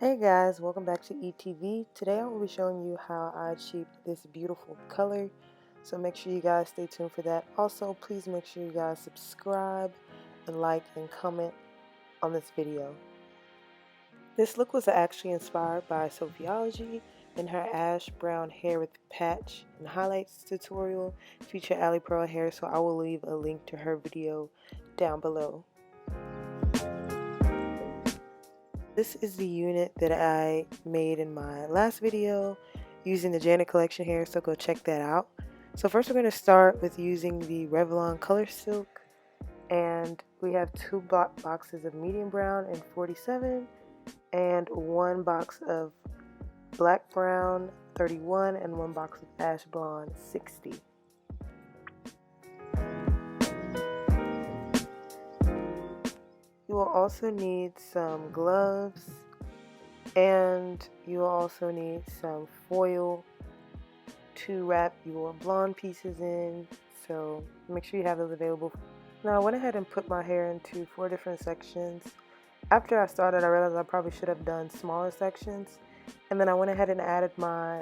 Hey guys, welcome back to ETV. Today I will be showing you how I achieved this beautiful color. So make sure you guys stay tuned for that. Also, please make sure you guys subscribe and like and comment on this video. This look was actually inspired by Sophiology and her ash brown hair with patch and highlights tutorial featured Ali Pearl hair, so I will leave a link to her video down below. This is the unit that I made in my last video using the Janet collection hair, so go check that out. So first we're going to start with using the Revlon Color Silk, and we have two boxes of medium brown in 47 and one box of black brown 31 and one box of ash blonde 60. You will also need some gloves, and you will also need some foil to wrap your blonde pieces in, so make sure you have those available. Now I went ahead and put my hair into 4 different sections. After I started, I realized I probably should have done smaller sections, and then I went ahead and added my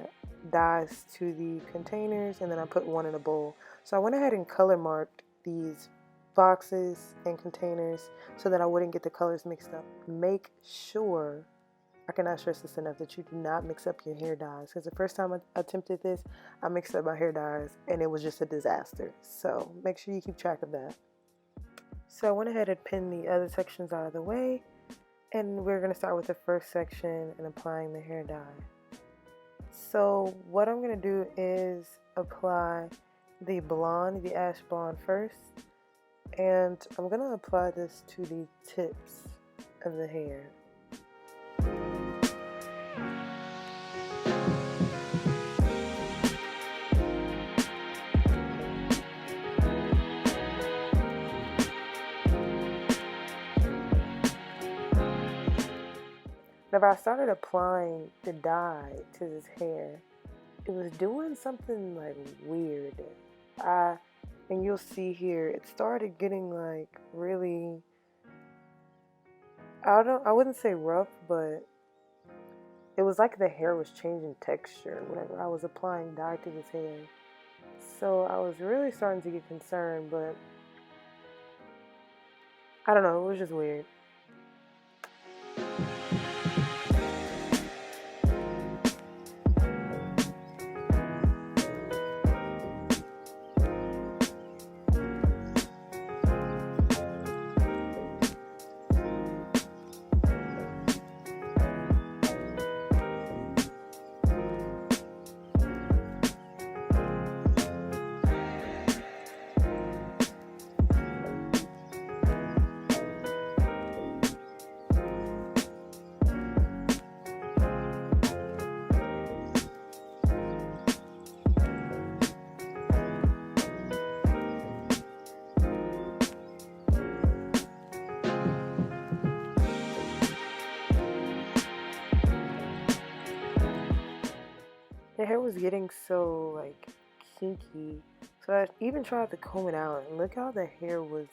dyes to the containers, and then I put one in a bowl. So I went ahead and color marked these boxes and containers so that I wouldn't get the colors mixed up. Make sure, I cannot stress this enough, that you do not mix up your hair dyes, because the first time I attempted this, I mixed up my hair dyes and it was just a disaster. So make sure you keep track of that. So I went ahead and pinned the other sections out of the way, and we're going to start with the first section and applying the hair dye. So what I'm going to do is apply the blonde, the ash blonde first, and I'm going to apply this to the tips of the hair. Whenever I started applying the dye to this hair, it was doing something like weird. And you'll see here, it started getting like really, I wouldn't say rough, but it was like the hair was changing texture whenever I was applying dye to this hair. So I was really starting to get concerned, but I don't know, it was just weird. The hair was getting so like kinky, so I even tried to comb it out, and look how the hair was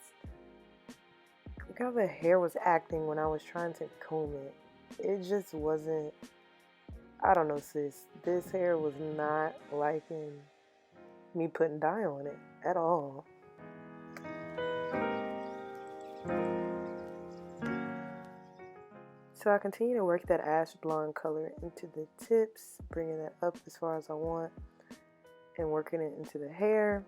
acting when I was trying to comb it. It just wasn't, I don't know sis, this hair was not liking me putting dye on it at all. So I continue to work that ash blonde color into the tips, bringing that up as far as I want, and working it into the hair.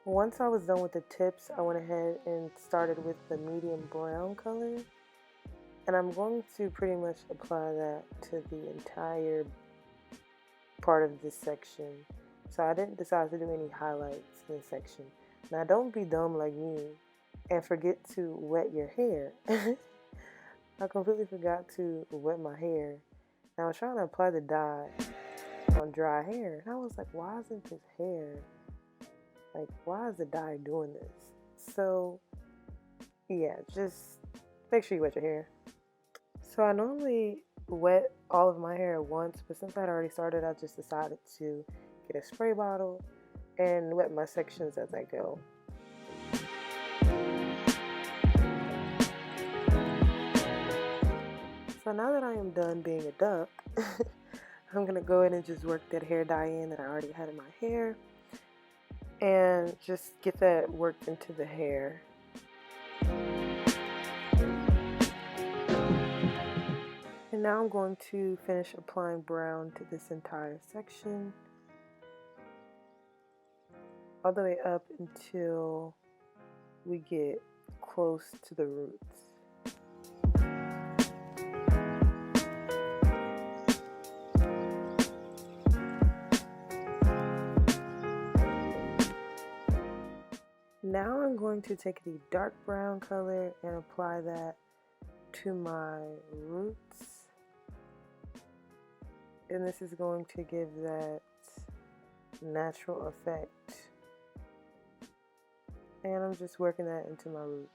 Once I was done with the tips, I went ahead and started with the medium brown color, and I'm going to pretty much apply that to the entire part of this section. So I didn't decide to do any highlights in this section. Now don't be dumb like me and forget to wet your hair. I completely forgot to wet my hair. And I was trying to apply the dye on dry hair, and I was like, why isn't this hair, like, why is the dye doing this? So yeah, just make sure you wet your hair. So I normally wet all of my hair at once, but since I had already started, I just decided to get a spray bottle and wet my sections as I go. So now that I am done being a duck, I'm going to go in and just work that hair dye in that I already had in my hair and just get that worked into the hair. And now I'm going to finish applying brown to this entire section all the way up until we get close to the roots. Now I'm going to take the dark brown color and apply that to my roots. And this is going to give that natural effect. And I'm just working that into my roots.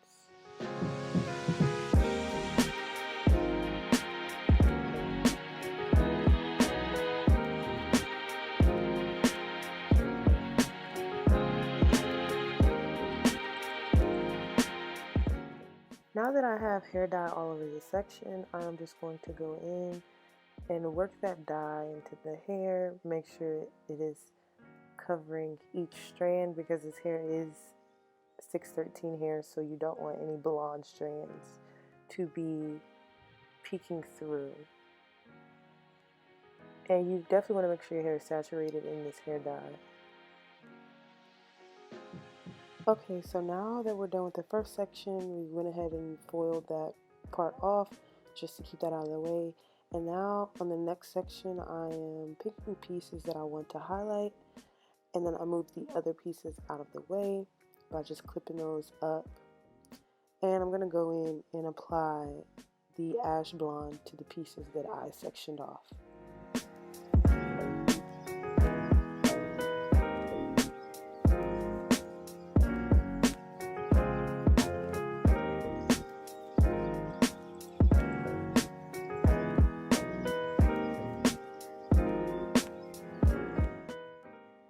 Now that I have hair dye all over the section, I'm just going to go in and work that dye into the hair, make sure it is covering each strand because his hair is 613 hair, so you don't want any blonde strands to be peeking through. And you definitely want to make sure your hair is saturated in this hair dye. Okay, so now that we're done with the first section, we went ahead and foiled that part off just to keep that out of the way. And now on the next section, I am picking pieces that I want to highlight, and then I move the other pieces out of the way by just clipping those up. And I'm going to go in and apply the ash blonde to the pieces that I sectioned off.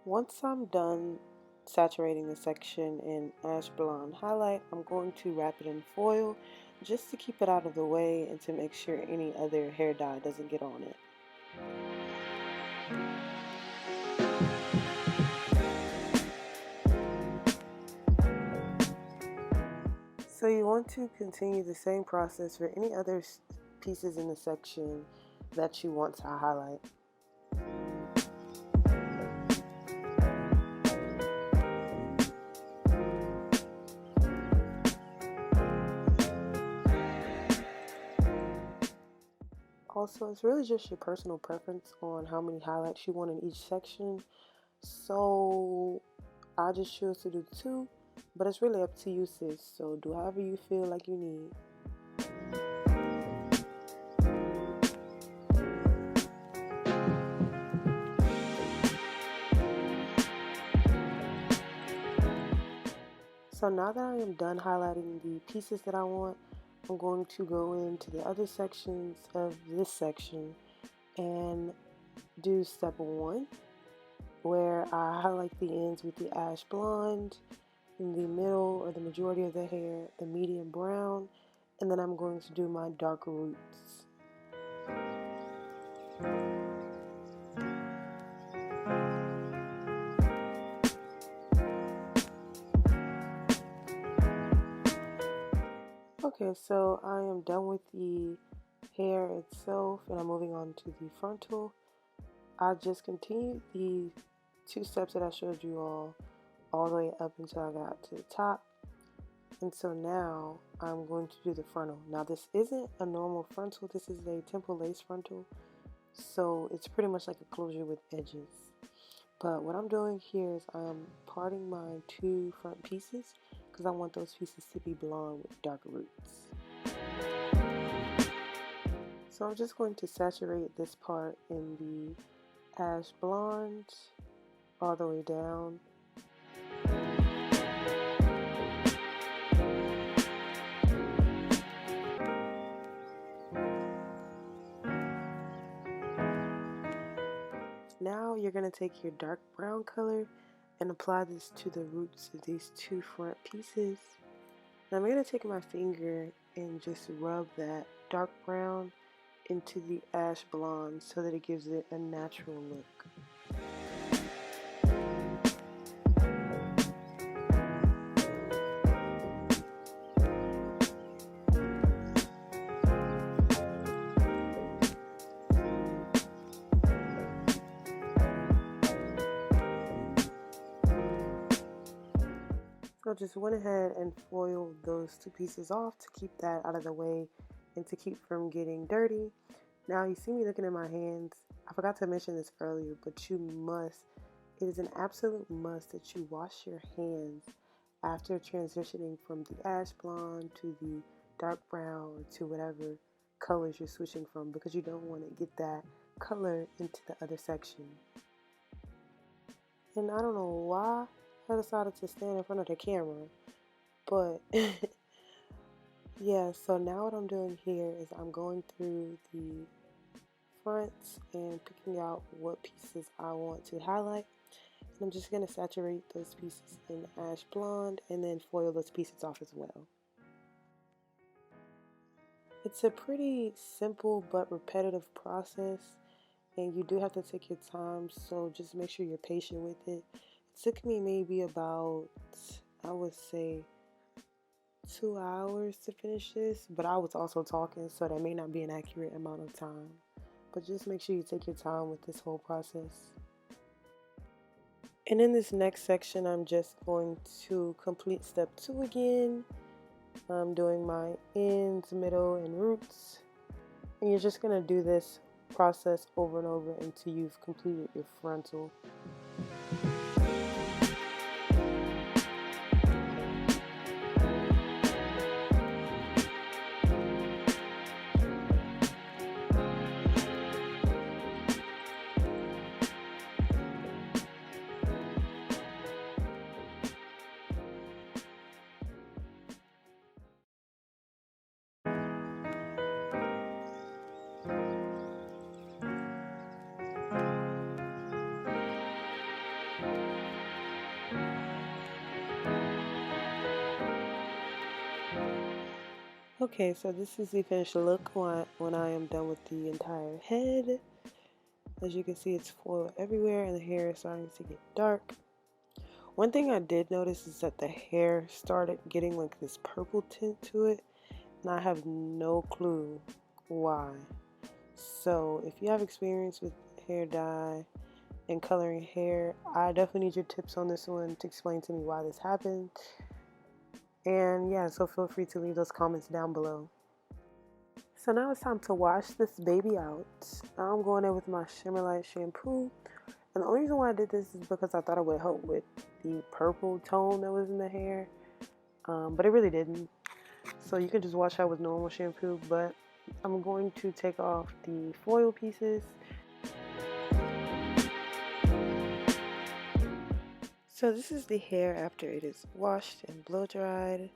Once I'm done saturating the section in ash blonde highlight, I'm going to wrap it in foil just to keep it out of the way and to make sure any other hair dye doesn't get on it. So you want to continue the same process for any other pieces in the section that you want to highlight. Also, it's really just your personal preference on how many highlights you want in each section. So I just choose to do 2, but it's really up to you, sis. So do however you feel like you need. So now that I am done highlighting the pieces that I want, I'm going to go into the other sections of this section and do step 1, where I highlight the ends with the ash blonde, in the middle or the majority of the hair, the medium brown, and then I'm going to do my dark roots. Okay, so I am done with the hair itself and I'm moving on to the frontal. I just continued the 2 steps that I showed you all the way up until I got to the top. And so now I'm going to do the frontal. Now this isn't a normal frontal, this is a temple lace frontal. So it's pretty much like a closure with edges. But what I'm doing here is I'm parting my 2 front pieces because I want those pieces to be blonde with dark roots. So I'm just going to saturate this part in the ash blonde all the way down. now you're going to take your dark brown color and apply this to the roots of these two front pieces. And I'm going to take my finger and just rub that dark brown into the ash blonde so that it gives it a natural look. So I just went ahead and foiled those two pieces off to keep that out of the way and to keep from getting dirty. Now you see me looking at my hands. I forgot to mention this earlier, but it is an absolute must that you wash your hands after transitioning from the ash blonde to the dark brown or to whatever colors you're switching from, because you don't want to get that color into the other section. And I don't know why I decided to stand in front of the camera, but yeah, so now what I'm doing here is I'm going through the fronts and picking out what pieces I want to highlight. And I'm just going to saturate those pieces in ash blonde and then foil those pieces off as well. It's a pretty simple but repetitive process, and you do have to take your time, so just make sure you're patient with it. It took me maybe about, I would say, 2 hours to finish this, but I was also talking, so that may not be an accurate amount of time. But just make sure you take your time with this whole process. And in this next section, I'm just going to complete step 2 again. I'm doing my ends, middle, and roots. And you're just going to do this process over and over until you've completed your frontal. Okay, so this is the finished look when I am done with the entire head. As you can see, it's foiled everywhere and the hair is starting to get dark. One thing I did notice is that the hair started getting like this purple tint to it, and I have no clue why. So if you have experience with hair dye and coloring hair, I definitely need your tips on this one to explain to me why this happened. And yeah, so feel free to leave those comments down below. So now it's time to wash this baby out. I'm going in with my Shimmer Light shampoo. And the only reason why I did this is because I thought it would help with the purple tone that was in the hair. But it really didn't. So you can just wash out with normal shampoo. But I'm going to take off the foil pieces. So this is the hair after it is washed and blow dried.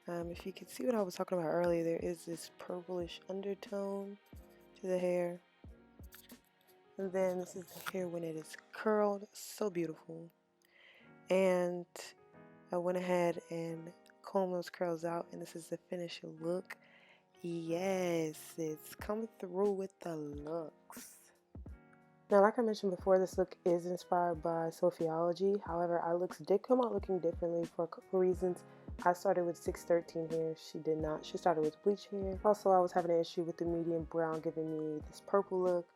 If you can see what I was talking about earlier, there is this purplish undertone to the hair. And then this is the hair when it is curled, so beautiful. And I went ahead and combed those curls out, and this is the finished look. Yes, it's come through with the looks. Now, like I mentioned before, this look is inspired by Sophiology. However, our looks did come out looking differently for a couple reasons. I started with 613 hair. She did not. She started with bleach hair. Also, I was having an issue with the medium brown giving me this purple look.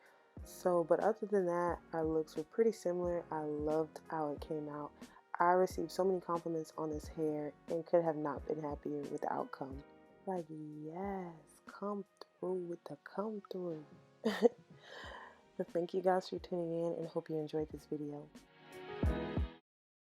So, but other than that, our looks were pretty similar. I loved how it came out. I received so many compliments on this hair and could have not been happier with the outcome. Like, yes, come through with the come through. But thank you guys for tuning in and hope you enjoyed this video.